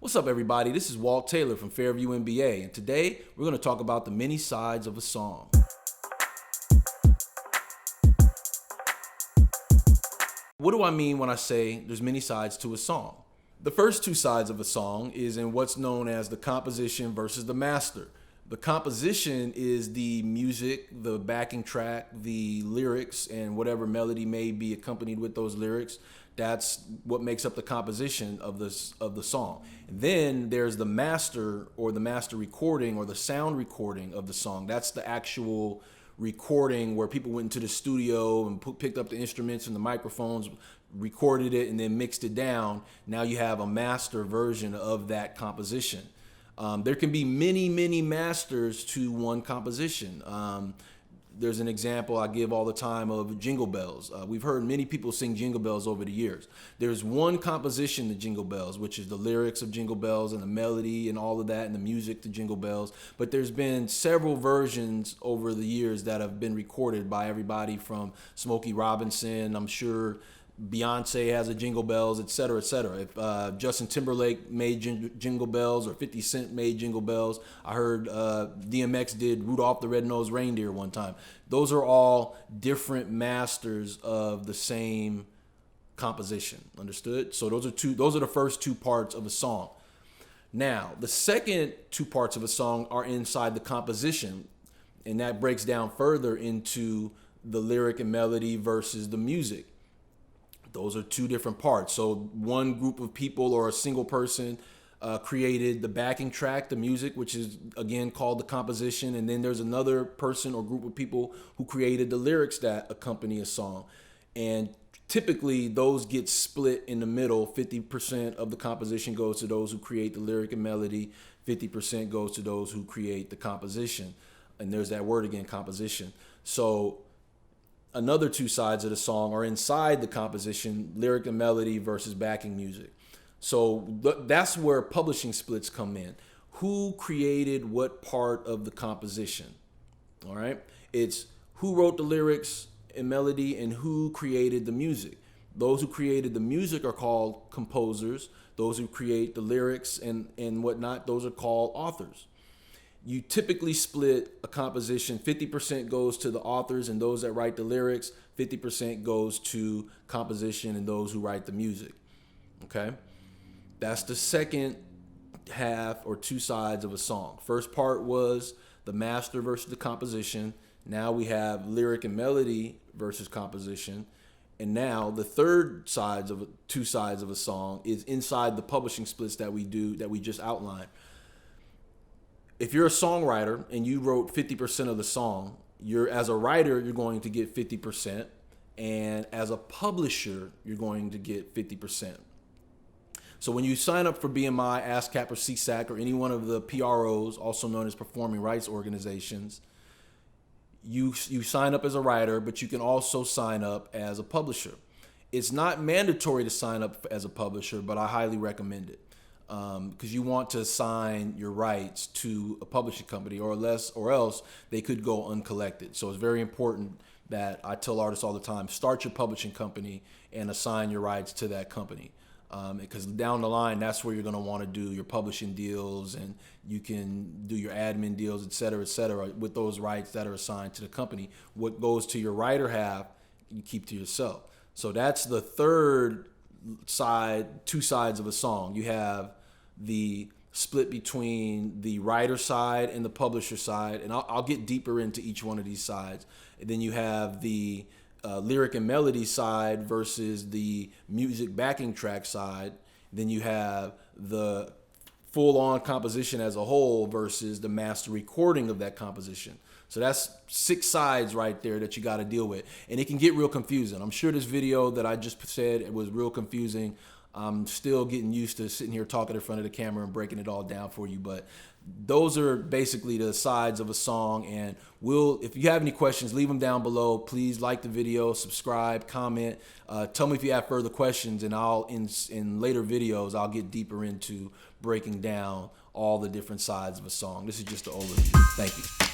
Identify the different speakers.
Speaker 1: What's up, everybody? This is Walt Taylor from Fairview MBA, and today we're going to talk about the many sides of a song. What do I mean when I say there's many sides to a song? The first two sides of a song is in what's known as the composition versus the master. The composition is the music, the backing track, the lyrics, and whatever melody may be accompanied with those lyrics. That's what makes up the composition of the song. And then there's the master, or the master recording, or the sound recording of the song. That's the actual recording where people went into the studio and picked up the instruments and the microphones, recorded it, and then mixed it down. Now you have a master version of that composition. There can be many masters to one composition. There's an example I give all the time of Jingle Bells. We've heard many people sing Jingle Bells over the years. There's one composition to Jingle Bells, which is the lyrics of Jingle Bells and the melody and all of that and the music to Jingle Bells. But there's been several versions over the years that have been recorded by everybody from Smokey Robinson, I'm sure Beyonce has a Jingle Bells, et cetera, et cetera. If Justin Timberlake made Jingle Bells, or 50 Cent made Jingle Bells. I heard DMX did Rudolph the Red-Nosed Reindeer one time. Those are all different masters of the same composition. Understood? So those are the first two parts of a song. Now, the second two parts of a song are inside the composition, and that breaks down further into the lyric and melody versus the music. Those are two different parts. So one group of people or a single person created the backing track, the music, which is again called the composition. And then there's another person or group of people who created the lyrics that accompany a song. And typically those get split in the middle. 50% of the composition goes to those who create the lyric and melody. 50% goes to those who create the composition. And there's that word again, composition. So another two sides of the song are inside the composition, lyric and melody versus backing music. So that's where publishing splits come in. Who created what part of the composition? All right. It's who wrote the lyrics and melody and who created the music. Those who created the music are called composers. Those who create the lyrics and whatnot, those are called authors. You typically split a composition, 50% goes to the authors and those that write the lyrics, 50% goes to composition and those who write the music. Okay? That's the second half or two sides of a song. First part was the master versus the composition. Now we have lyric and melody versus composition. And now the third two sides of a song is inside the publishing splits that we just outlined. If you're a songwriter and you wrote 50% of the song, as a writer, you're going to get 50%. And as a publisher, you're going to get 50%. So when you sign up for BMI, ASCAP, or CSAC, or any one of the PROs, also known as performing rights organizations, you sign up as a writer, but you can also sign up as a publisher. It's not mandatory to sign up as a publisher, but I highly recommend it. Because you want to assign your rights to a publishing company, or else they could go uncollected. So it's very important that I tell artists all the time, start your publishing company and assign your rights to that company. Because down the line, that's where you're going to want to do your publishing deals, and you can do your admin deals, et cetera, with those rights that are assigned to the company. What goes to your writer half, you keep to yourself. So that's the third side, two sides of a song. You have the split between the writer side and the publisher side, and I'll get deeper into each one of these sides. And then you have the lyric and melody side versus the music backing track side. Then you have the full-on composition as a whole versus the master recording of that composition. So that's 6 sides right there that you got to deal with. And it can get real confusing. I'm sure this video that I just said, it was real confusing. I'm still getting used to sitting here talking in front of the camera and breaking it all down for you. But those are basically the sides of a song. And if you have any questions, leave them down below. Please like the video, subscribe, comment. Tell me if you have further questions, and in later videos, I'll get deeper into breaking down all the different sides of a song. This is just an overview. Thank you.